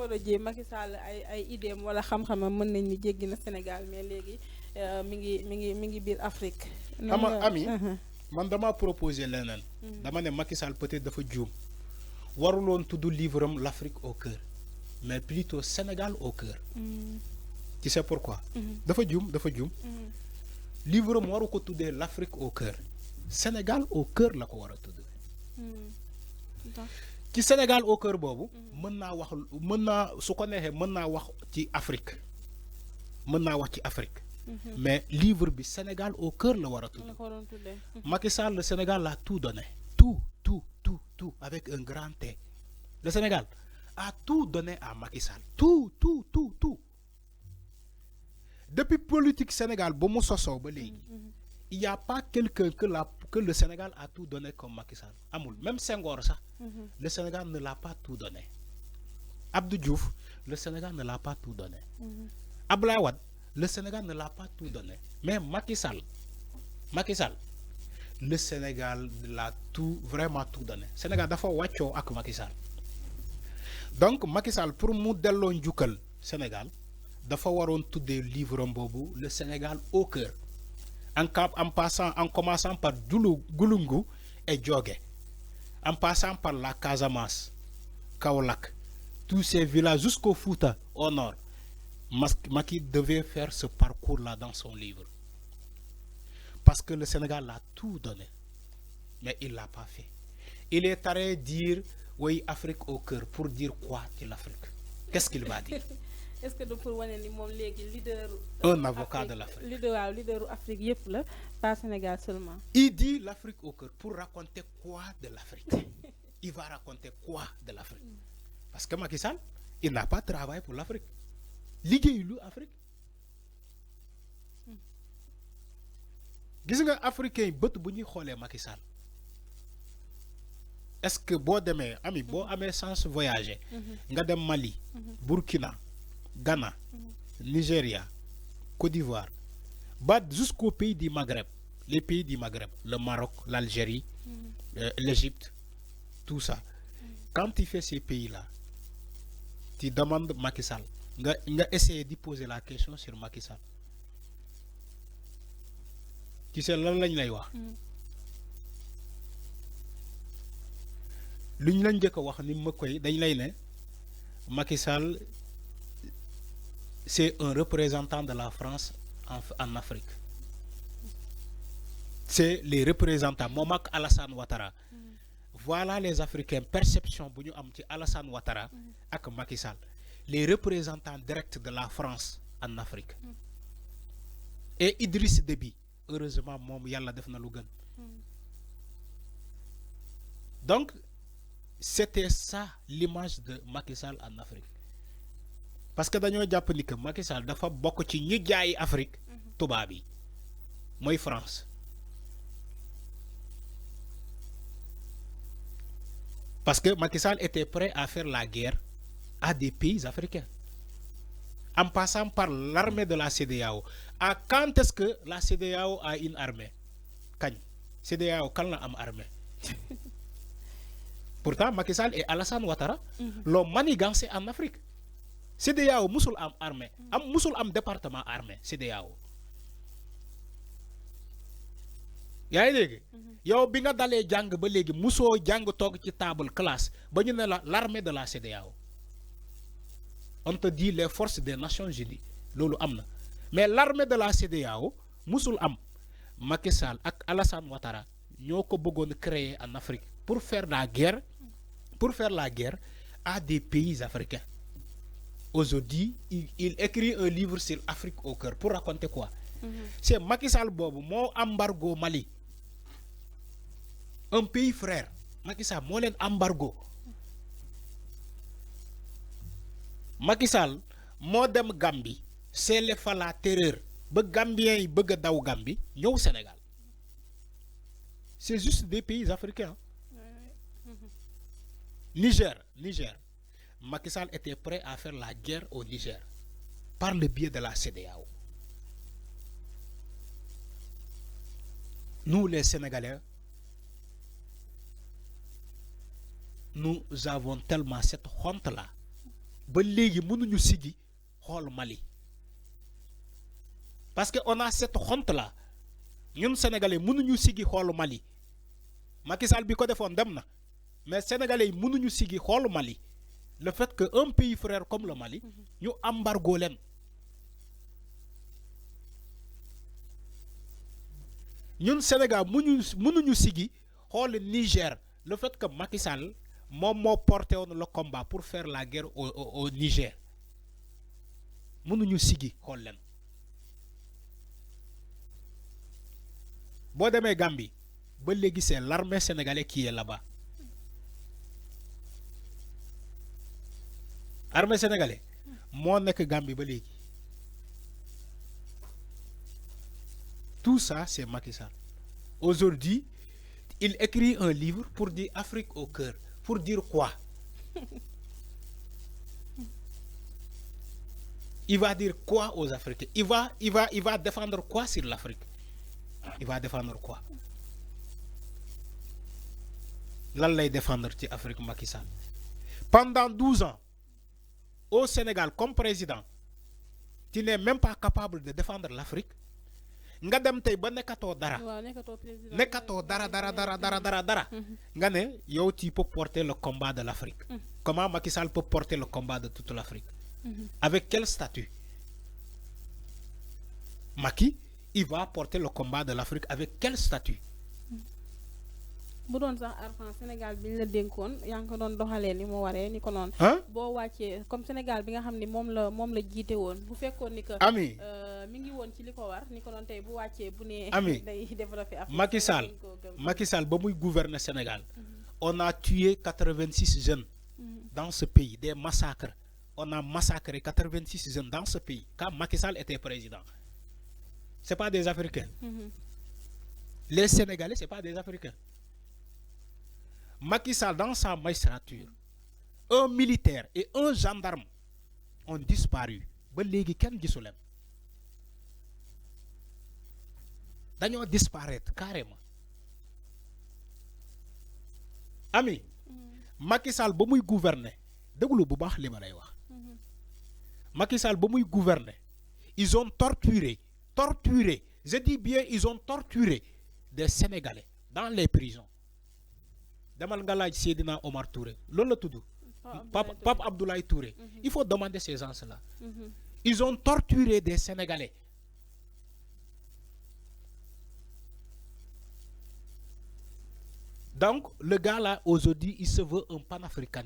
jamono ji Macky Sall ay idéem wala xam-xamam mën nañ ni jéggi na Sénégal mais léegi mi ngi biir Afrique. xam nga ami man dama proposé leneen. dama ne Macky Sall peut-être dafa juum. waruloon tudd livre am l'Afrique au cœur mais plutôt Sénégal au cœur. Tu sais pourquoi. dafa juum. livre am waru ko tuddee l'Afrique au cœur Sénégal au cœur la ko war a tudd. ci Sénégal au cœur boobu. mën naa su ko neexee mën naa wax ci Afrique. mais livre bi Sénégal au cœur la war a tudd. Macky Sall le Sénégal a tout donné. tout avec un grand T. Le Sénégal a tout donné à Macky Sall. tout. Depuis politique Sénégal ba mu sosoo ba léegi. il y a pas quelqu'un que le Sénégal a tout donné comme Macky Sall amul même Senghor sax. le Sénégal ne l'a pas tout donné. Abdou Diouf le Sénégal ne l'a pas tout donné. Abdoulaye Wade le Sénégal ne l'a pas tout donné mais Macky Sall le Sénégal l'a tout vraiment tout donné Sénégal dafa wàccoo ak Macky Sall donc Macky Sall pour mu delloo njukkal Sénégal dafa waroon tuddee livre boobu le Sénégal au cœur en commençant par Gouloungou et Diogué en passant par la Casamance Kaolack tous ces villages jusqu'au Fouta au nord. Macky devait faire ce parcours-là dans son livre. Parce que le Sénégal a tout donné. Mais il ne l'a pas fait. Il est allé dire, oui, Afrique au cœur. Pour dire quoi de l'Afrique? Qu'est-ce qu'il va dire? Est-ce que pour wane ni moom léegi leader. Un avocat de l'Afrique. Leader Afrique yëpp la, pas Sénégal seulement. Il dit l'Afrique au cœur. Pour raconter quoi de l'Afrique? Il va raconter quoi de l'Afrique? Parce que Macky Sall, il n'a pas travaillé pour l'Afrique. liggéeyulu Afrique gis nga africain yi bët bu ñuy xoolee Macky Sall est-ce que boo demee ami boo amee chance voyager nga dem Mali Burkina Ghana Nigeria Côte d'Ivoire ba jusqu'au pays du Maghreb les pays du Maghreb le Maroc l'Algérie l'Égypte tout ça quand tu fais ces pays-là tu demandes Macky Sall nga essayer de poser la question sur Macky Sall tu sais lan lañ lay wax luñ lañ njëkk a wax ni ma koy dañ lay ne Macky Sall c'est un représentant de la France en Afrique c'est les représentants moom ak Alassane Ouattara voilà les Africains perception bu ñu am ci Alassane Ouattara ak Macky Sall les représentants directs de la France en Afrique. Et Idriss Déby, heureusement, moom yàlla def na lu gën. Donc, c'était ça l'image de Macky Sall en Afrique. Parce que dañoo jàpp ni que Macky Sall dafa bokk ci ñi jaay Afrique tubaab yi mooy France. Parce que Macky Sall était prêt à faire la guerre à des pays africains en passant par l'armée de la CEDEAO. À quand est-ce que la CEDEAO a une armée? Kañ CEDEAO kan la am armée? Pourtant Macky Sall et Alassane Ouattara l'ont manigancé en Afrique. CEDEAO musul am armée musul am département armée CEDEAO. yaa ngi dégg yow bi nga dalee jàng ba léegi musoo jàng toog ci table classe ba ñu ne la l'armée de la CEDEAO. On te dit les forces des Nations Unies loolu am na mais l'armée de la CEDEAO musul am. Macky Sall ak Alassane Ouattara ñoo ko bëggoon créer en Afrique pour faire la guerre à des pays africains. Aujourd'hui il écrit un livre sur Afrique au cœur pour raconter quoi? C'est Macky Sall boobu moo embargo Mali, un pays frère. Macky Sall moo leen embargo. Macky Sall moo dem Gambie seele fa la terreur ba Gambiens yi bëgg a daw Gambie ñëw Sénégal. C'est juste des pays africains. Niger Macky Sall était prêt à faire la guerre au Niger par le biais de la CEDEAO. Nous les Sénégalais, nous avons tellement cette honte-là ba léegi mënuñu sigi xool Mali parce que on a cette honte là ñun sénégalais mënuñu sigi xool Mali Macky Sall bi ko defoon dem na mais sénégalais yi mënuñu sigi xool Mali le fait que un pays frère comme le Mali ñu embargo leen ñun Sénégal mënuñu sigi xool Niger le fait que Macky Sall moom moo porté woon le combat pour faire la guerre au Niger mënuñu sigi xool leen boo demee Gambie ba léegi c'est l'armée sénégalaise qui est là-bas armée sénégalaise moo nekk Gambie ba léegi tout ça c'est Macky Sall aujourd'hui il écrit un livre pour dire Afrique au cœur pour dire quoi il va dire quoi aux Africains il va défendre quoi sur l'Afrique il va défendre quoi lan lay défendre ci Afrique Macky Sall pendant 12 ans au Sénégal comme président tu n'es même pas capable de défendre l'Afrique nga dem tey ba nekkatoo dara nekkatoo dara nga ne yow tu peux porter le combat de l'Afrique comment Macky Sall peut porter le combat de toute l'Afrique avec quel statut Macky il va porter le combat de l'Afrique avec quel statut bu doon sax argent Sénégal bi ñu la dénkoon yaa ngi ko doon doxalee ni mu waree ni ko noonu boo wàccee comme Sénégal bi nga xam ni moom la jiite woon bu fekkoon ni que ami mi ngi woon ci li ko war ni ko noonu tey bu wàccee bu ne ami day développer Afrique Macky Sall ba muy gouverner Sénégal on a tué 86 jeunes dans ce pays des massacres on a massacré 86 jeunes dans ce pays quand Macky Sall était président c'est pas des Africains les Sénégalais c'est pas des Africains Macky Sall dans sa magistrature un militaire et un gendarme ont disparu ba léegi kenn gisu leen dañoo disparaître carrément ami Macky Sall ba muy gouverner déglu bu baax li ma lay wax Macky Sall ba muy gouverner ils ont torturé je dis bien ils ont torturé des Sénégalais dans les prisons demal nga laaj Seydina Omar Touré loolu la tudd Pape Abdoulaye Touré il faut demander ces gens-là ils ont torturé des Sénégalais donc le gars là aujourd'hui il se veut un panafricain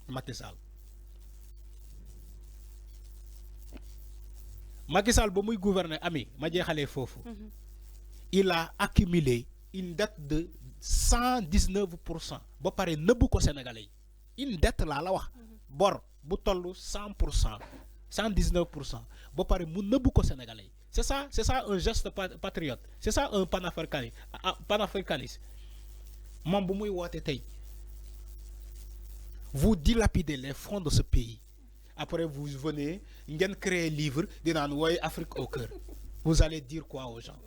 Macky Sall Macky Sall ba muy gouverner ami ma jeexalee foofu il a accumulé une dette de 119% ba pare nëbbu ko Sénégalais yi une dette laa la wax bor bu toll 100% 119% ba pare mu nëbbu ko Sénégalais yi c'est ça un geste patriote c'est ça un panafricanisme moom bu muy woote tey vous dilapidez les fonds de ce pays après vous venez ngeen créer livre di naan wooy Afrique au cœur vous allez dire quoi aux gens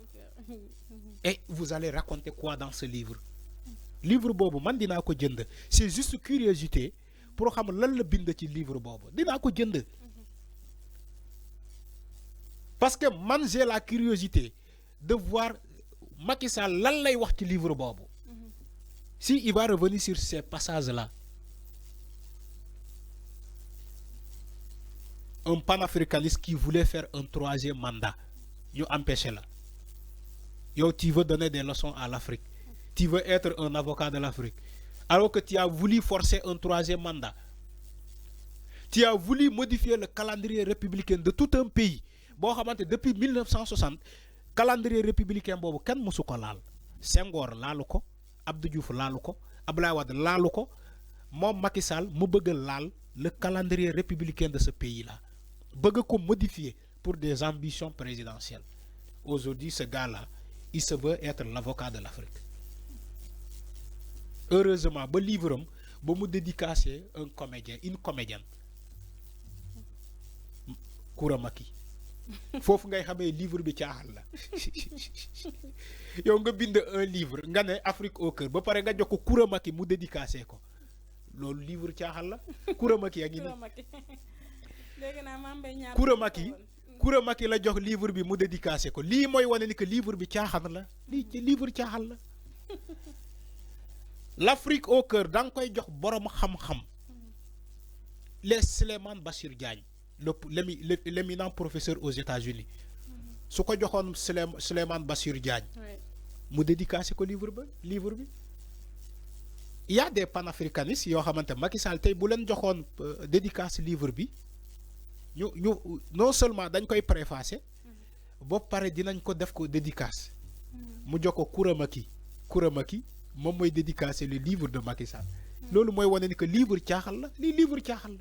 et vous allez raconter quoi dans ce livre boobu man dinaa ko jënd c'est juste curiosité pour xam lan la bind ci livre boobu dinaa ko jënd parce que man j'ai la curiosité de voir Macky Sall lan lay wax ci livre boobu si il va revenir sur ces passages là un panafricaniste qui voulait faire un 3e mandat ñu empêché la yow tu veux donner des leçons à l'Afrique tu veux être un avocat de l'Afrique alors que tu as voulu forcer un 3e mandat tu as voulu modifier le calendrier républicain de tout un pays boo xamante depuis 1960 calendrier républicain boobu kenn mësu ko laal Senghor laalu ko Abdou Diouf laalu ko Abdoulaye Wade laalu ko moom Macky Sall mu bëgg laal le calendrier républicain de ce pays là bëgg ko modifier pour des ambitions présidentielles aujourd'hui ce gars là il se veut être l'avocat de l'Afrique heureusement ba livre am ba mu dédicacé un comédien une comédienne Koura Macky foofu ngay xamee livre bi caaxal la yow nga bind un livre nga ne Afrique au cœur ba pare nga jox ko Koura Macky mu dédicacé ko loolu livre caaxal la Kouramaki yaa ngi nii dégg naa Mame Mbaye Niang Kouramaki la jox livre bi mu dédicacé ko lii mooy wane ni que livre bi caaxaan la lii ci livre caaxaan la l'Afrique au cœur da nga koy jox borom xam-xam les Souleymane Bassirou Diagne l'éminent professeur aux États-Unis su ko joxoon Souleymane Bassirou Diagne mu dédicacé ko livre bi il y a des panafricanistes yoo xamante Macky Sall tey bu leen joxoon dédicace livre bi ñu non seulement dañ koy préfacé ba pare dinañ ko def ko dédicace mu jox ko Kouramaki moom mooy dédicacé le livre de Macky Sall loolu mooy wane ni que livre caaxal la lii livre caaxal la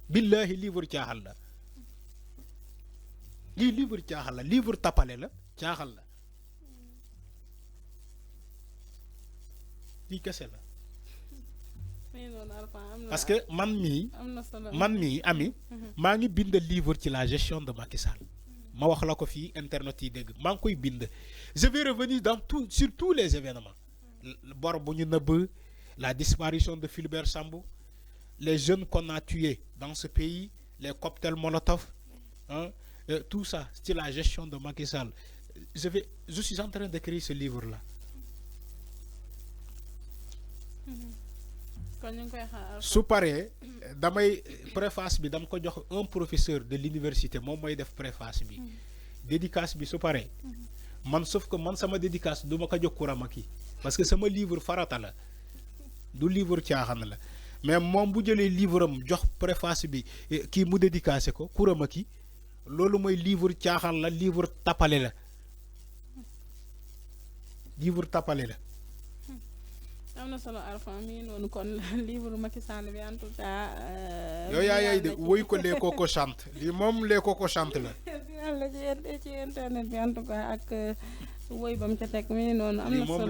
billahi livre caaxal la lii livre caaxal la livre tapale la caaxal la lii kese la parce que man mii ami maa ngi bind livre ci la gestion de Macky Sall ma wax la ko fii internet yi dégg maa ngi koy bind je vais revenir sur tous les événements bor bu ñu nëbb la disparition de Fulbert Sambou les jeunes qu'on a tués dans ce pays les cocktails Molotov hein, tout ça c'est la gestion de Macky Sall je suis en train d'écrire ce livre là su paree damay préface bi dama ko jox un professeur de l'université moom mooy def préface bi dédicace bi su paree man sauf que man sama dédicace du ma ko jox Kouramaki parce que sama livre farata la du livre caaxaan la mais moom bu jëlee livre am jox préface bi kii mu dédicacé ko Kouramaki loolu mooy livre caaxaan la livre tapale la am na solo Arfan mi noonu kon livre Macky Sall bi en tout cas. yow yaa de woy ko les coco chante lii moom les coco chante la. ci internet bi en tout cas ak woy bam ca teg mi noonu am na solo.